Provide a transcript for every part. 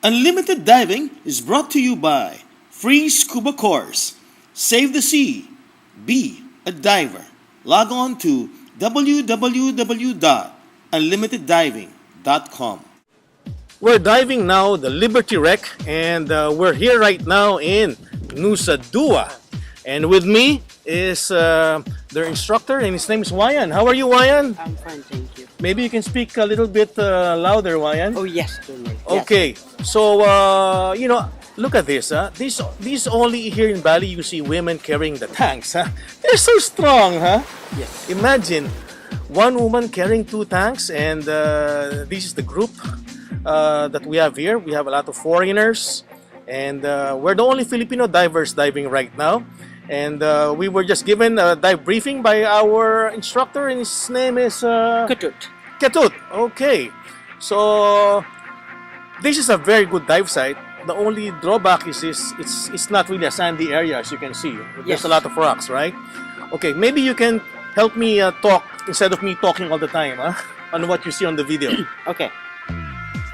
Unlimited Diving is brought to you by Free Scuba Course. Save the sea. Be a diver. Log on to www.unlimiteddiving.com. We're diving now the Liberty Wreck, and we're here right now in Nusa Dua. And with me is their instructor, and his name is Wayan. How are you, Wayan? I'm fine, thank you. Maybe you can speak a little bit louder, Wayan. Oh yes, certainly. Okay, so look at this. These only here in Bali you see women carrying the tanks. They're so strong, huh? Yes. Imagine one woman carrying two tanks, and this is the group that we have here. We have a lot of foreigners, and we're the only Filipino divers diving right now. And we were just given a dive briefing by our instructor, and his name is Ketut. Ketut. Okay, so this is a very good dive site. The only drawback is it's not really a sandy area, as you can see. There's Yes. a lot of rocks, right? Okay, maybe you can help me talk instead of me talking all the time, on what you see on the video. Okay.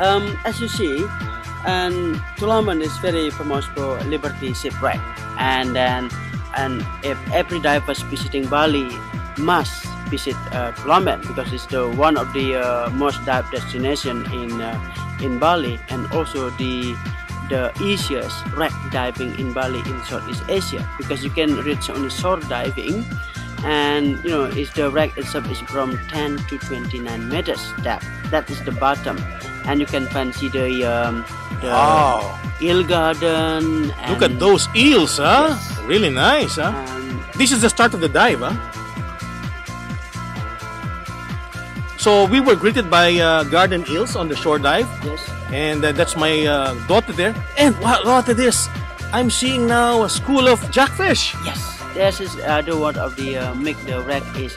As you see, and Tulaman is very famous for Liberty shipwreck, and if every diver visiting Bali must visit Tulaman because it's the one of the most dive destination in Bali, and also the easiest wreck diving in Bali in Southeast Asia, because you can reach only shore diving, and it's the wreck itself is from 10 to 29 meters depth. That is the bottom, and you can see the Wow! eel garden. And Look at those eels, huh? Yes. Really nice, huh? This is the start of the dive, huh? So we were greeted by garden eels on the shore dive, Yes. and that's my daughter there. And wow, look at this! I'm seeing now a school of jackfish. Yes. This is the one of the make the wreck is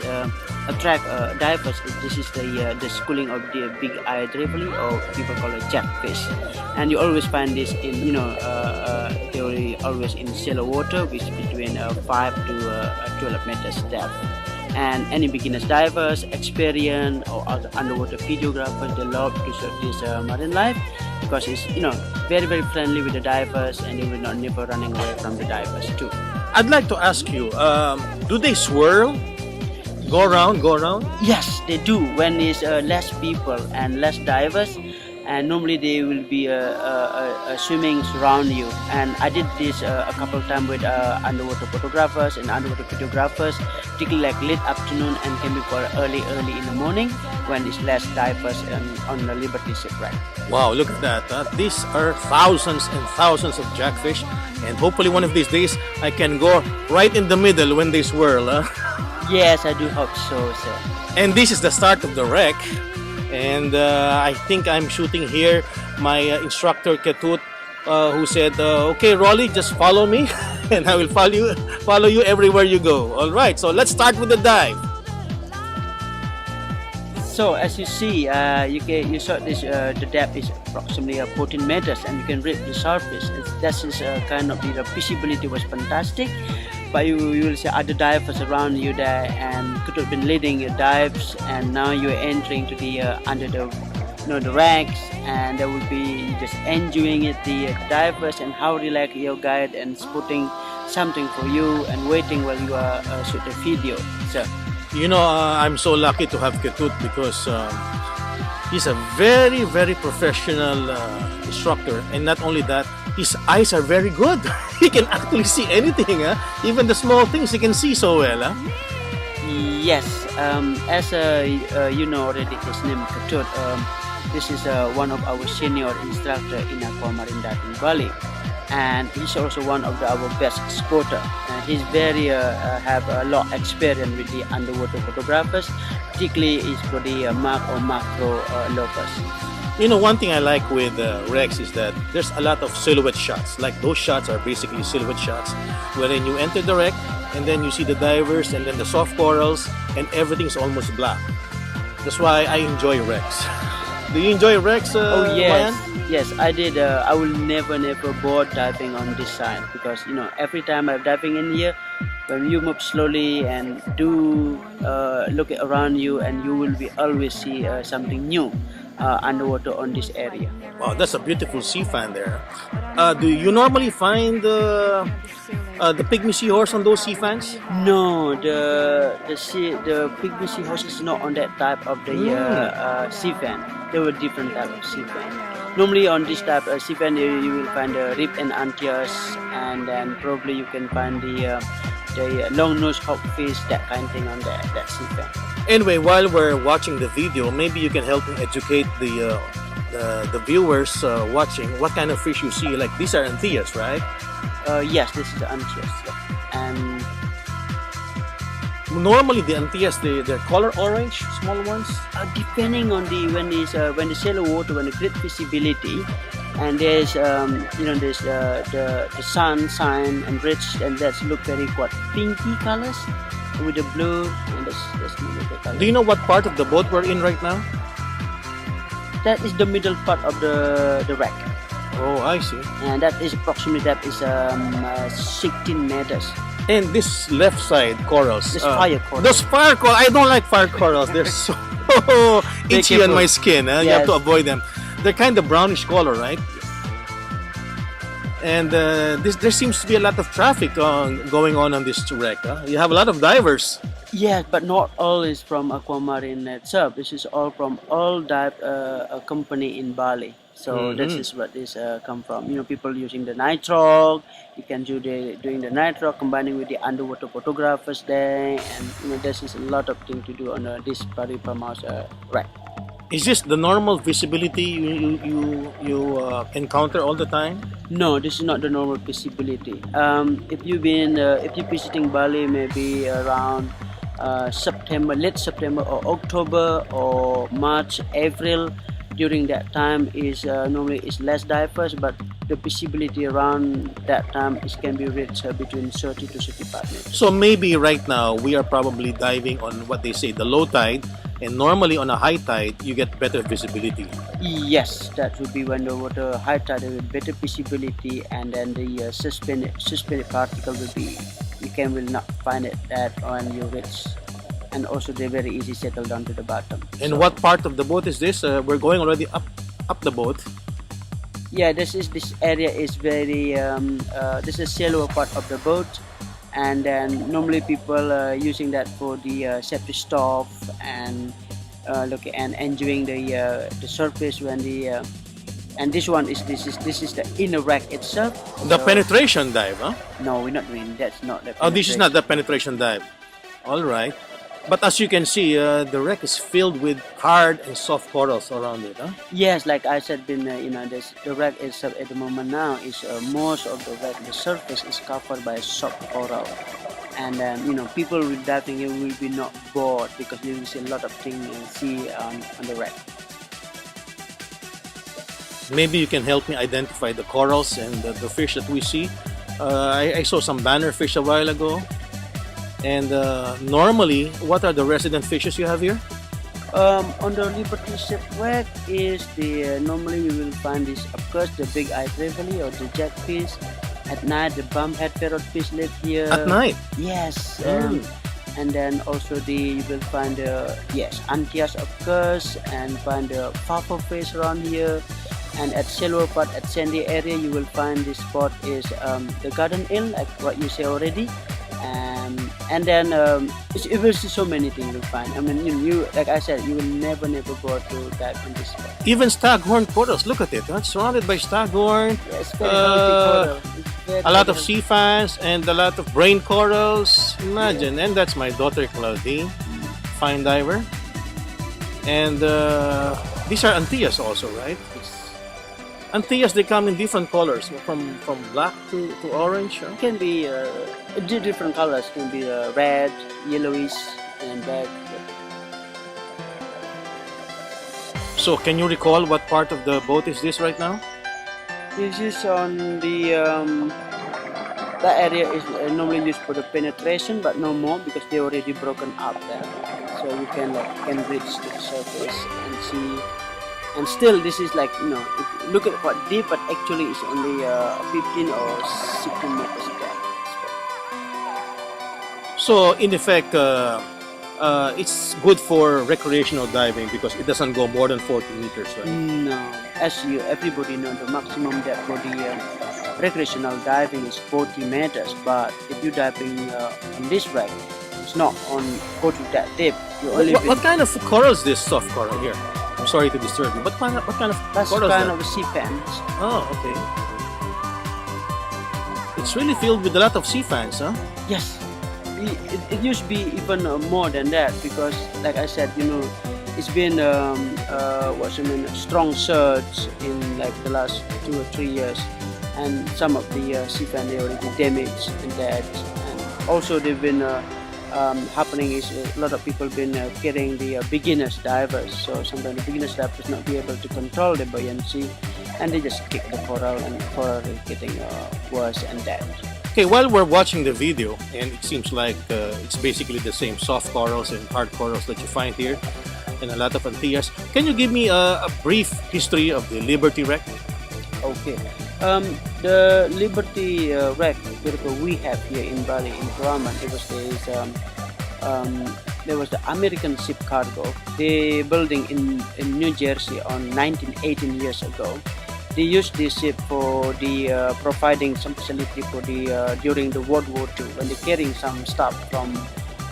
attract divers. This is the schooling of the big eye trevally, or people call it jackfish, and you always find this in they always in shallow water, which between 5 to 12 meters depth. And any beginners divers, experienced or other underwater videographers, they love to shoot this marine life because it's very very friendly with the divers, and they will not never running away from the divers too. I'd like to ask you, do they swirl? Go around, go around? Yes, they do. When there's less people and less divers, and normally they will be swimming around you. And I did this a couple of times with underwater photographers and underwater videographers, particularly like late afternoon and can be quite early in the morning when there's less divers on the Liberty shipwreck. Wow, look at that. These are thousands and thousands of jackfish, and hopefully one of these days I can go right in the middle when they swirl. Yes, I do hope so, sir. And this is the start of the wreck, and I think I'm shooting here my instructor Ketut, who said, okay Rolly, just follow me and I will follow you everywhere you go. Alright, so let's start with the dive. So as you see, you saw this. The depth is approximately 14 meters, and you can reach the surface. That is kind of the visibility was fantastic. But you will see other divers around you there, and could have been leading your dives, and now you're entering to the under the the racks, and there will be just enjoying it, the divers, and how relaxed your guide and putting something for you and waiting while you are shoot the video. So. I'm so lucky to have Ketut because he's a very, very professional instructor, and not only that, his eyes are very good. He can actually see anything, even the small things he can see so well. Yes, as you know already, his name is Ketut. This is one of our senior instructor in aquamarine diving in Bali, and he's also one of our best spotter. He's very have a lot of experience with the underwater photographers, particularly is for the macro locus. One thing I like with Rex is that there's a lot of silhouette shots. Like those shots are basically silhouette shots, wherein you enter the wreck and then you see the divers and then the soft corals, and everything's almost black. That's why I enjoy Rex. Do you enjoy Rex? Oh yes. Ryan? Yes, I did. I will never bored diving on this side, because every time I'm diving in here, when you move slowly and do look around you, and you will be always see something new. underwater on this area. Wow, that's a beautiful sea fan there. Do you normally find the pygmy seahorse on those sea fans? No, the pygmy seahorse is not on that type of the sea fan. There were different type of sea fan. Normally on this type of sea fan you will find the rib and antias, and then probably you can find the long nose hawkfish, that kind of thing on that sea fan. Anyway, while we're watching the video, maybe you can help me educate the viewers watching what kind of fish you see. Like these are antillas, right? Yes, this is the antias, yeah. And normally the antillas they're color orange, small ones. depending on when the shallow water, when the great visibility, and there's there's the sun sign and rich, and that's look very quite pinky colors with the blue, and that's the color. Do you know what part of the boat we're in right now? That is the middle part of the wreck, Oh, I see. and that is approximately 16 meters. And this left side corals. This fire coral. Those fire corals. I don't like fire corals. They're so itchy on careful. my skin. You have Yes. to avoid them. They're kind of brownish color, right? And there seems to be a lot of traffic going on this wreck. You have a lot of divers. Yes, but not all is from Aquamarine itself. This is all from all dive company in Bali. So this is what this come from. People using the nitrogue. You can doing the nitrogue combining with the underwater photographers there, and this is a lot of things to do on this very famous wreck. Is this the normal visibility you encounter all the time? No, this is not the normal visibility. If you're visiting Bali, maybe around September, late September or October or March, April. During that time is normally is less divers, but the visibility around that time can be reached between 30 to 35 meters. So maybe right now we are probably diving on what they say the low tide, and normally on a high tide you get better visibility. Yes, that would be when the water high tide with better visibility, and then the suspended particle will be will not find it that when you reach, and also they very easy settle down to the bottom. And what part of the boat is this? We're going already up the boat. Yeah, this area is very this is shallower part of the boat, and then normally people using that for the safety stop and look and enjoying the surface when the and this is the inner wreck itself. The So- penetration dive, huh? No, we're not doing that's not the. Oh, this is not the penetration dive. All right. But as you can see, the wreck is filled with hard and soft corals around it, huh? Yes, like I said, the wreck is at the moment now is most of the wreck, the surface is covered by soft coral, and then people with diving here will be not bored because they will see a lot of things and see on the wreck. Maybe you can help me identify the corals and the fish that we see. I saw some banner fish a while ago. And normally, what are the resident fishes you have here? On the Liberty shipwreck is the normally you will find this, of course, the big-eyed trevally or the jackfish. At night, the bumphead parrotfish live here. At night? Yes. Mm. And then also you will find antias, of course, and find the puffer fish around here. And at shallower part, at sandy area, you will find this spot is the garden eel, like what you say already. And then you will see so many things you'll find. I mean, you like I said, you will never go to dive in this spot. Even staghorn corals, look at it. Huh? It's surrounded by staghorn, Yeah, it's very healthy coral. It's very, a lot of very sea fans, and a lot of brain corals. Imagine. And that's my daughter, Claudine, fine diver. And these are antillas also, right? healthy. Antillas, they come in different colors, from black to orange. Huh? It can be different colors. Can be red, yellowish, and black. So, can you recall what part of the boat is this right now? This is on the that area is normally used for the penetration, but no more because they already broken up there. So you can reach to the surface and see. And still, this is if you look at what deep, but actually it's only 15 or 16 meters depth. So, in effect, it's good for recreational diving because it doesn't go more than 40 meters, right? No, as everybody know, the maximum depth for the recreational diving is 40 meters. But if you diving on this wreck, it's not on go to that deep. You only What kind of coral is this soft coral here? I'm sorry to disturb you. What kind of that's coral kind is that? of the sea fans. Oh, okay. It's really filled with a lot of sea fans, huh? Yes, it used to be even more than that because, like I said, it's been strong surge in like the last 2 or 3 years, and some of the sea fan they already damaged and that, and also they've been happening is a lot of people been getting the beginners divers. So sometimes the beginners divers not be able to control the buoyancy, and they just kick the coral, and the coral is getting worse and dead. Okay, while we're watching the video, and it seems like it's basically the same soft corals and hard corals that you find here, and a lot of Antillas. Can you give me a brief history of the Liberty wreck? Okay. The Liberty wreck that we have here in Bali, in Palawan, there was the American ship cargo. They building in New Jersey on 18 years ago. They used this ship for the providing some facility for the during the World War II when they're carrying some stuff from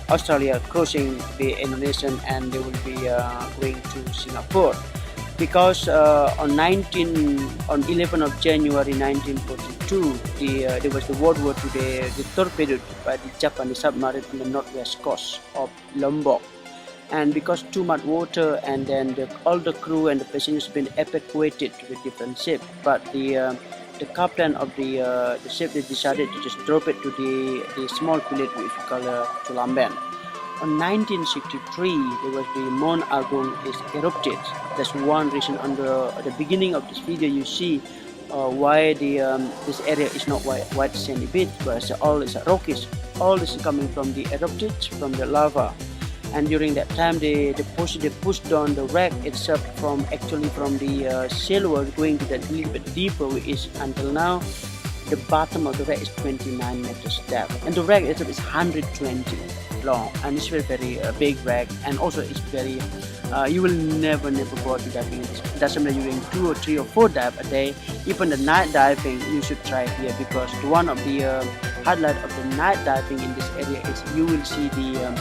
Australia, crossing the Indonesian, and they will be going to Singapore. Because on 11 of January 1942, there was the World War II. They torpedoed by the Japanese submarine on the northwest coast of Lombok. And because too much water, and then all the crew and the passengers been evacuated to a different ship. But the captain of the ship, they decided to just drop it to the small village which we call Tulamben. On 1963, there was the Mount Agung is erupted. That's one reason. On the beginning of this video, you see why this area is not white sandy beach, but all is rockies. All is coming from the erupted from the lava. And during that time, they pushed down the wreck itself from the shallower going to that little bit deeper, which is until now the bottom of the wreck is 29 meters depth, and the wreck itself is 120 long, and it's very big wreck, and also it's very you will never go to diving. It doesn't matter you're doing 2 or 3 or 4 dive a day. Even the night diving, you should try here because one of the highlight of the night diving in this area is you will see the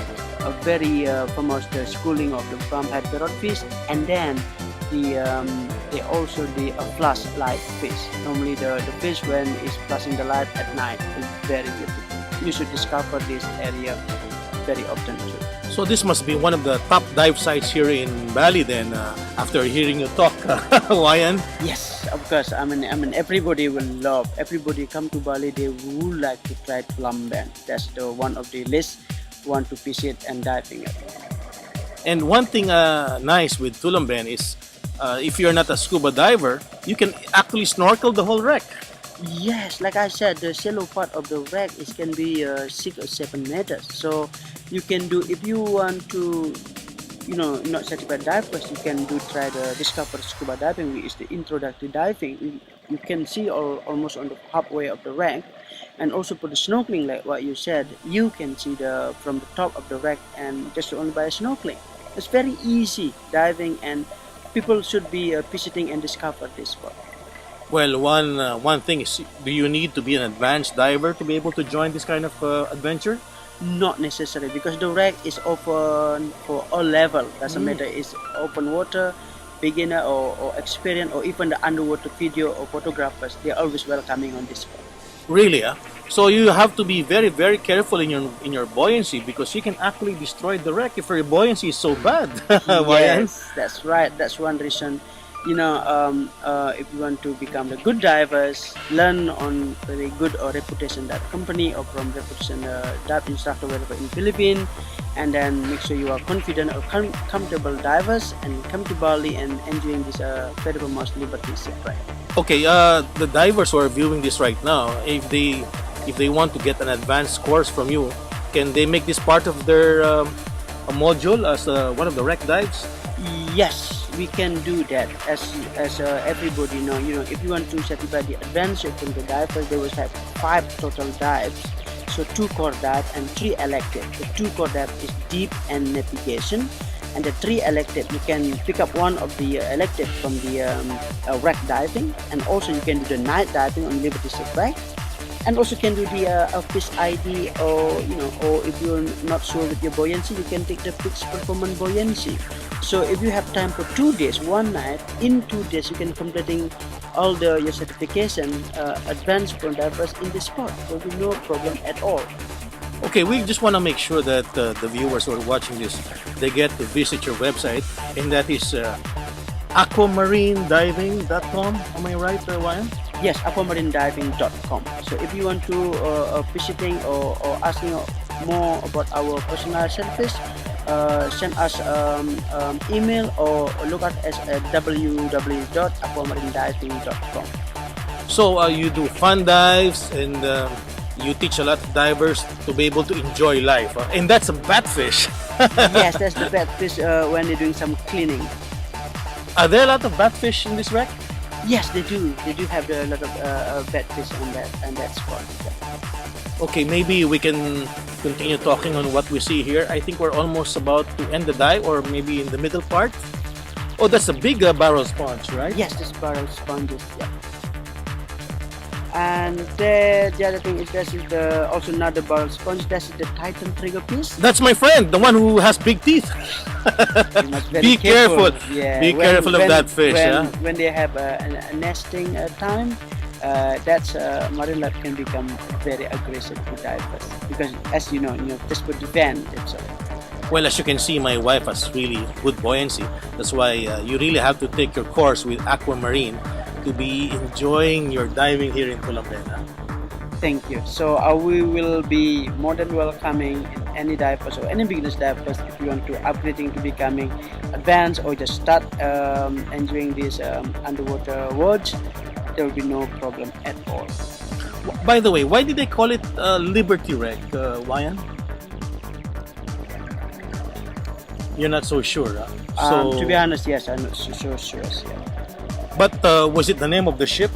a very famous the schooling of the farmhead parrot fish, and then they also the flashlight fish. Normally the fish when is flashing the light at night is very beautiful. You should discover this area very often too. So this must be one of the top dive sites here in Bali then, after hearing you talk, Wayan. Yes, of course. I mean, everybody will love. Everybody come to Bali, they would like to try Tulamben. That's the one of the list want to visit and diving it. And one thing nice with Tulamben is if you're not a scuba diver, you can actually snorkel the whole wreck. Yes, like I said, the shallow part of the wreck is can be 6 or 7 meters. So you can do, if you want to, not certified divers, you can try the discover scuba diving, which is the introductory diving. You can see almost on the halfway of the wreck. And also for the snorkeling, like what you said, you can see from the top of the wreck, and just only by snorkeling. It's very easy diving, and people should be visiting and discover this spot. Well, one thing is, do you need to be an advanced diver to be able to join this kind of adventure? Not necessary, because the wreck is open for all level. Doesn't matter it's open water, beginner or experienced, or even the underwater video or photographers. They're always welcoming on this spot. Really, so you have to be very, very careful in your buoyancy, because you can actually destroy the wreck if your buoyancy is so bad. Yes, that's right. That's one reason. If you want to become the good divers, learn on very good or reputation dive company or from reputation dive instructor wherever in Philippines, and then make sure you are confident or comfortable divers, and come to Bali and enjoying this very famous Liberty shipwreck. Okay, the divers who are viewing this right now, if they want to get an advanced course from you, can they make this part of their a module as one of the wreck dives? Yes, we can do that. As everybody know, if you want to certify the advanced from the divers, they will have 5 total dives. So 2 core dive and 3 elective. The 2 core dive is deep and navigation, and the 3 elective you can pick up one of the elective from the wreck diving, and also you can do the night diving on Liberty Shipwreck, and also can do the fish ID, or or if you're not sure with your buoyancy, you can take the fixed performance buoyancy. So if you have time for 2 days, 1 night, in 2 days you can completing all your certification advanced for divers in the spot. There will be no problem at all. Okay, we just want to make sure that the viewers who are watching this, they get to visit your website, and that is aquamarinediving.com. Am I right, Ryan? Yes, aquamarinediving.com. So if you want to visiting or asking more about our personal service, send us email or look at us at www.aquamarinediving.com. So you do fun dives, and you teach a lot of divers to be able to enjoy life. And that's a batfish. Yes, that's the batfish when they're doing some cleaning. Are there a lot of batfish in this wreck? Yes, they do. They do have a lot of batfish on that spot. Okay, maybe we can continue talking on what we see here. I think we're almost about to end the dive, or maybe in the middle part. Oh, that's a big barrel sponge, right? Yes, this barrel sponges. Yeah. And the other thing is this is also another barrel sponge. That's the Titan triggerfish. That's my friend, the one who has big teeth. Be careful. Yeah. Be careful of that fish. When they have a nesting time, that's marine life can become very aggressive to divers, because as you know, just for defend itself. Well, as you can see, my wife has really good buoyancy. That's why you really have to take your course with Aquamarine to be enjoying your diving here in Colombena. Thank you. So we will be more than welcoming any divers or any beginners divers if you want to upgrading to becoming advanced or just start enjoying this underwater worlds. There will be no problem at all. By the way, why did they call it Liberty Wreck, Wayan? You're not so sure, huh? To be honest, yes, I'm not so sure. Yeah. But was it the name of the ship?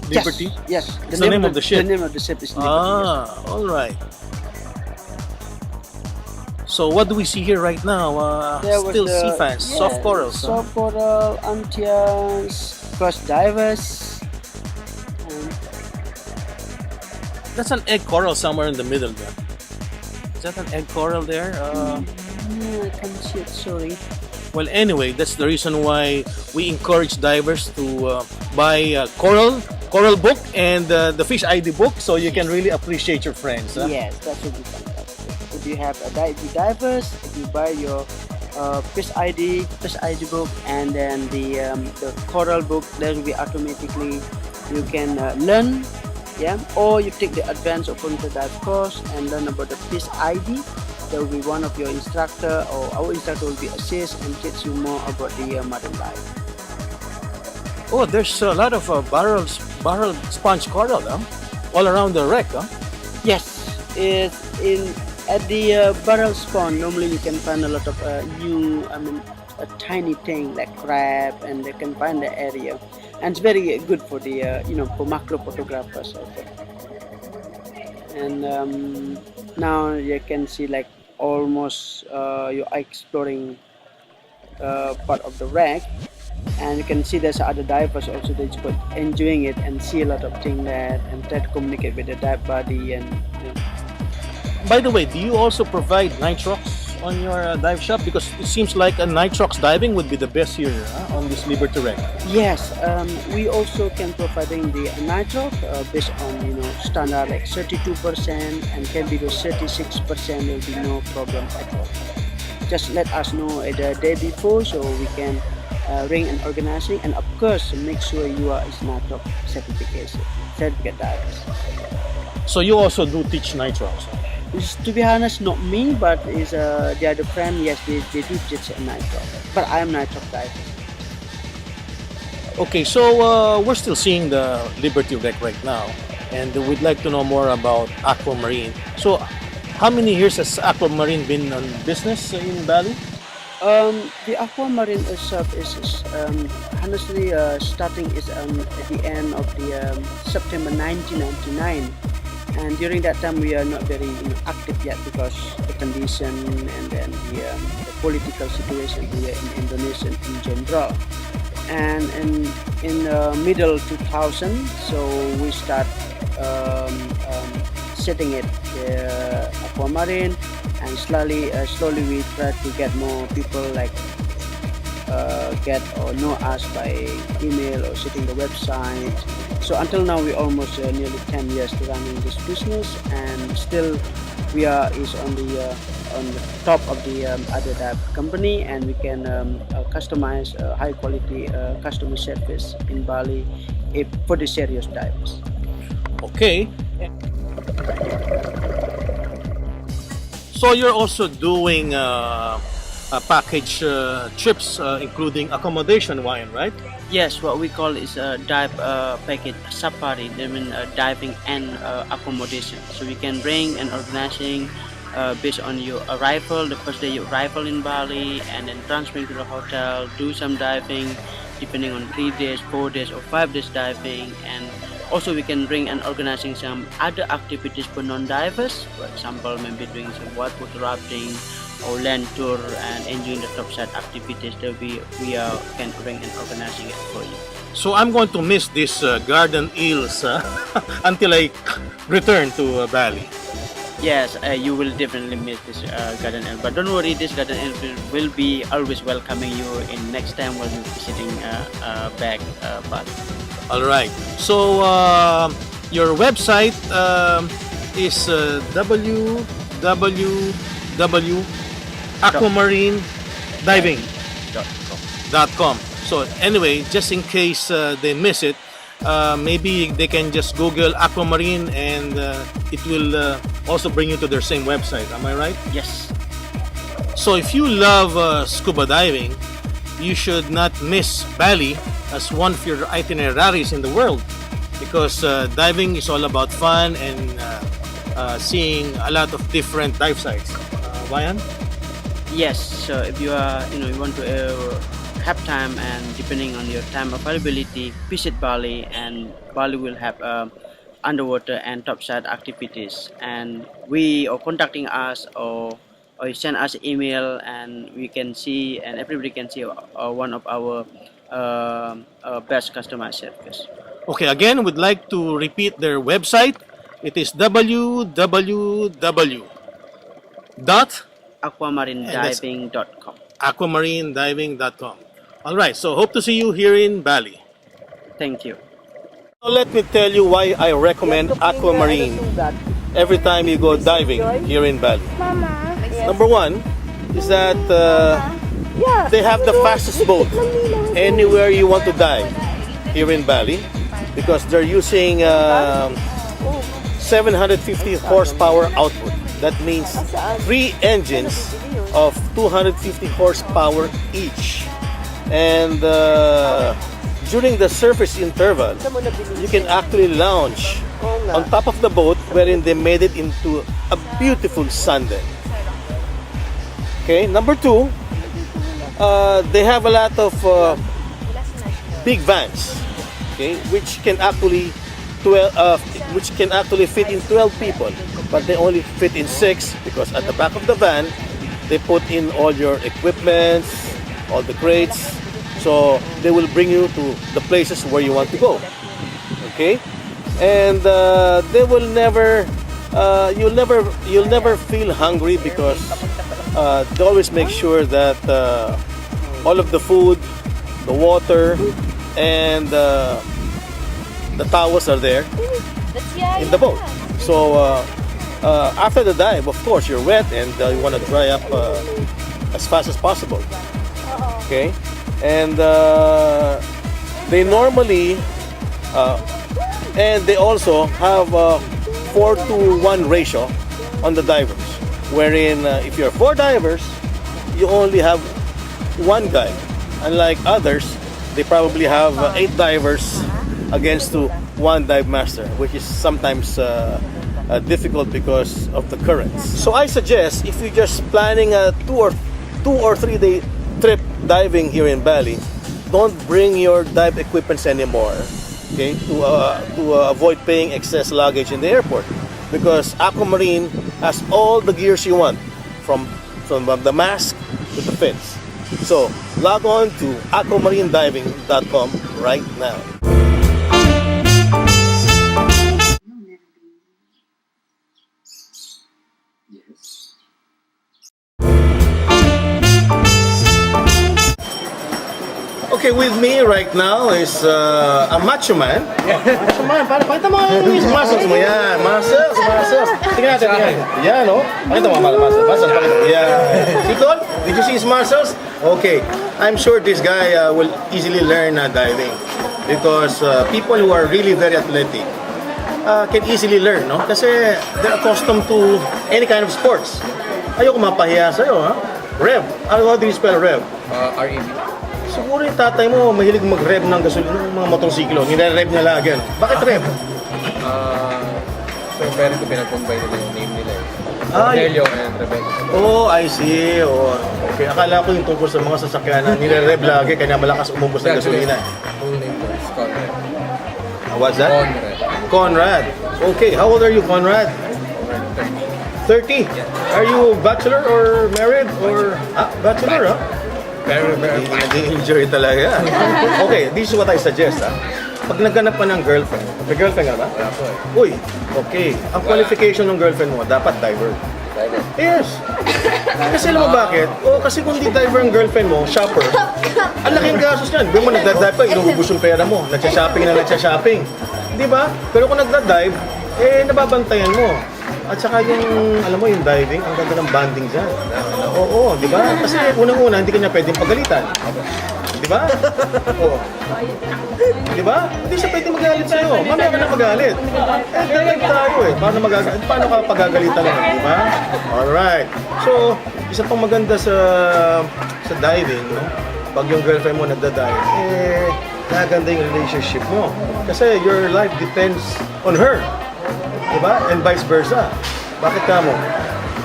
Liberty? Yes. It's the name of the ship. The name of the ship is Liberty. All right. So what do we see here right now? Still sea fans, soft corals. Soft coral, antias, cross divers. That's an egg coral somewhere in the middle there. Is that an egg coral there? No, I can't see it, sorry. Well, anyway, that's the reason why we encourage divers to buy coral book and the fish ID book, so you can really appreciate your friends. Huh? Yes, that would be fantastic. If you have a divers, if you buy your fish ID book, and then the coral book, that will be automatically you can learn. Yeah, or you take the advanced open dive course and learn about the fish ID. There will be one of your instructor, or our instructor will be assist and teach you more about the marine life. Oh, there's a lot of barrel sponge coral, huh? All around the wreck, huh? Yes, it's at the barrel spawn. Normally you can find a lot of a tiny thing like crab, and they can find the area, and it's very good for the for macro photographers also. And now you can see like almost you are exploring part of the wreck, and you can see there's other divers also that's enjoying it and see a lot of things there and try to communicate with the dive buddy. And by the way, do you also provide nitrox on your dive shop? Because it seems like a nitrox diving would be the best here on this Liberty Wreck. Yes, we also can providing the nitrox based on standard like 32% and can be to 36%. There will be no problem at all. Just let us know the day before so we can ring and organizing, and of course make sure you are is nitrox certificate divers. So you also do teach nitrox? To be honest, not me, but is the other friend. Yes, they do teach nitrox, but I am nitrox diver. Okay, so we're still seeing the Liberty Wreck right now, and we'd like to know more about Aquamarine. So, how many years has Aquamarine been on business in Bali? The Aquamarine itself is honestly starting is at the end of the September 1999. And during that time, we are not very active yet because the condition and then the political situation here in Indonesia in general. And in middle 2000, so we start setting it aquamarine, and slowly we try to get more people like get or know us by email or setting the website. So until now we almost nearly 10 years to running this business, and still we are is on the top of the other dive company, and we can customize high quality customer service in Bali for the serious divers. Okay. So you're also doing package trips, including accommodation, wine, right? Yes, what we call is a dive package safari. I mean diving and accommodation. So we can bring and organizing based on your arrival, the first day you arrival in Bali, and then transferring to the hotel, do some diving, depending on 3 days, 4 days, or 5 days diving, and also we can bring and organizing some other activities for non-divers. For example, maybe doing some whitewater rafting or land tour and enjoying the topside activities that we can bring and organizing it for you. So I'm going to miss this garden eels until I return to Bali. Yes, you will definitely miss this garden eel, but don't worry, this garden eel will be always welcoming you in next time when you're visiting back Bali. All right. So your website is www.aquamarinediving.com. So anyway, just in case they miss it, maybe they can just Google aquamarine, and it will also bring you to their same website. Am I right? Yes. So if you love scuba diving, you should not miss Bali as one of your itineraries in the world, because diving is all about fun and seeing a lot of different dive sites. Ryan? Yes. So if you are, you want to have time, and depending on your time availability, visit Bali, and Bali will have underwater and topside activities, and we are contacting us or you send us email, and we can see, and everybody can see one of our best customer service. Okay, again, we'd like to repeat their website. It is www.aquamarinediving.com. aquamarinediving.com. All right, so hope to see you here in Bali. Thank you. Now let me tell you why I recommend Aquamarine every time you go diving here in Bali. Number one is that they have the fastest boat anywhere you want to dive here in Bali, because they're using 750 horsepower output. That means 3 engines of 250 horsepower each. And during the surface interval, you can actually lounge on top of the boat, wherein they made it into a beautiful sundeck. Okay, number two, they have a lot of big vans, okay, which can actually fit in 12 people, but they only fit in 6, because at the back of the van they put in all your equipment, all the crates, so they will bring you to the places where you want to go. Okay, and they will never you'll never feel hungry, because they always make sure that all of the food, the water, and the towels are there in the boat. So after the dive, of course, you're wet and you want to dry up as fast as possible. Okay, and they normally and they also have a 4-to-1 ratio on the divers, wherein if you're 4 divers, you only have 1 guide. Unlike others, they probably have 8 divers against 1 dive master, which is sometimes difficult because of the currents. So I suggest, if you're just planning a 2 or 3 day trip diving here in Bali, don't bring your dive equipments anymore, okay, to avoid paying excess luggage in the airport. because Aquamarine has all the gears you want, from the mask to the fins. So log on to aquamarinediving.com right now. Okay, with me right now is a macho man. Macho man, pakita mo yung muscles mo. Yan, muscles. Tingnan natin. Yan, no? Pakita mo, muscles. Pakita mo. Yan. See, Tol? Did you see his muscles? Okay. I'm sure this guy will easily learn diving. Because people who are really very athletic can easily learn, no? Kasi they're accustomed to any kind of sports. Ayoko mapahiya sa'yo, ha? Rev. How do you spell Rev? REV. Siguro yung tatay mo mahilig mag-rev ng gasolina ng mga motorsiklo. Nire-rev niya lagi. Bakit rev? So yung parents ko pinag-combine nila yung name nila. Ay. Cornelio and Rebecca. Oh, I see. Oh, okay. Akala ko yung tungkol sa mga sasakyan na nire-rev lagi kaya malakas umubos ng gasolina. Full name ko is Conrad. What's that? Conrad. Conrad. Okay, how old are you, Conrad? 30. Are you bachelor or married or bachelor, huh? Very Enjoy talaga. Okay, this is what I suggest, ha. Pag naghanap ka ng girlfriend, may girlfriend ka ba? Wala po eh. Uy, okay. Ang qualification ng girlfriend mo, dapat diver. Diver. Yes. Kasi alam mo bakit? O kasi kung di diver ang girlfriend mo, shopper, ang laking gastos niyan. Doon mo nagda-dive pa, inuubos yung pera mo. Nagsha-shopping. Di ba? Pero kung nagda-dive, nababantayan mo. At saka yung, alam mo, yung diving, ang ganda ng banding dyan. Oo, di ba? Kasi unang-una, hindi ka niya pwedeng pagalitan. Di ba? Oo. Di ba? Hindi siya pwedeng magalit sa'yo. Mamaya ka na magalit. Dive tayo eh. Paano ka pagagalitan naman, di ba? Alright. So, isa pang maganda sa diving, no? Pag yung girlfriend mo nagda-dive, naganda yung relationship mo. Kasi your life depends on her. Diba? And vice versa. Bakit ka mo?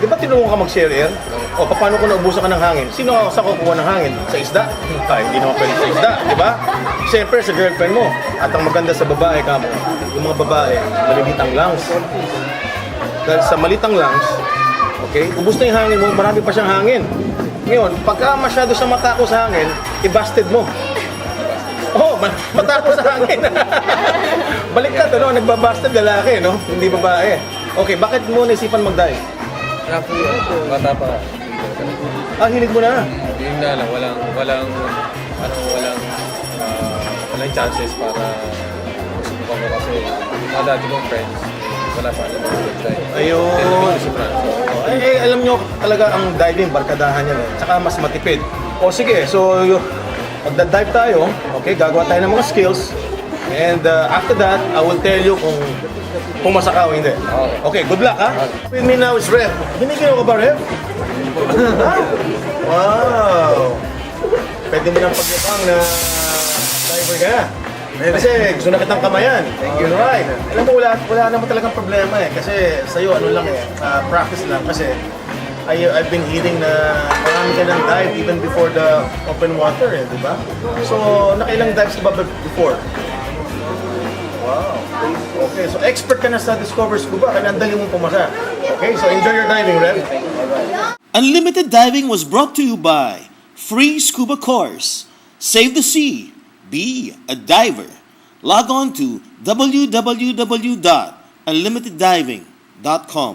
Di ba tinulungan ka mag-share air? O paano kung naubusan ka ng hangin? Sino sa kukuha ng hangin? Sa isda? Hindi naman pwede sa isda, di ba? Siyempre sa girlfriend mo. At ang maganda sa babae ka mo, yung mga babae, malilit ang lungs. Dahil sa malitang lungs, okay, ubus na yung hangin mo, marami pa siyang hangin. Ngayon, pagka masyado sa matako sa hangin, i-busted mo. Oh, matako sa hangin. Baliktad, ano? Nagbabastard lalaki, no? Hindi babae. Okay, bakit mo naisipan mag-dive? Bata pa. Hilig mo na. Yun na lang, walang chances para subukan ko kasi mga dati kong friends, wala pa alam ako mag-dive. Ayun. Si Franco. Alam nyo talaga ang diving, barkadahan yan eh. Tsaka mas matipid. O sige, so magda-dive tayo. Okay, gagawa tayo ng mga skills. And after that, I will tell you kung pumasa ka o hindi. Okay, good luck ha. With me now is Rev. Hinigil ka ba, Rev? Wow! Pwede mo nang pagyapang na diver ka na. Kasi gusto na kitang kamayan. Thank you. Alright. Alam mo, wala naman talagang problema eh. Kasi sa'yo, ano lang eh, practice lang. Kasi I've been hearing na marami ka ng dive even before the open water eh, di ba? So, nakailang dives ka ba before? Wow. Okay, so expert ka na sa Discover Scuba, kaya ang dali mong pumasa. Okay, so enjoy your diving, Rev. Unlimited Diving was brought to you by Free Scuba Course. Save the sea. Be a diver. Log on to www.unlimiteddiving.com.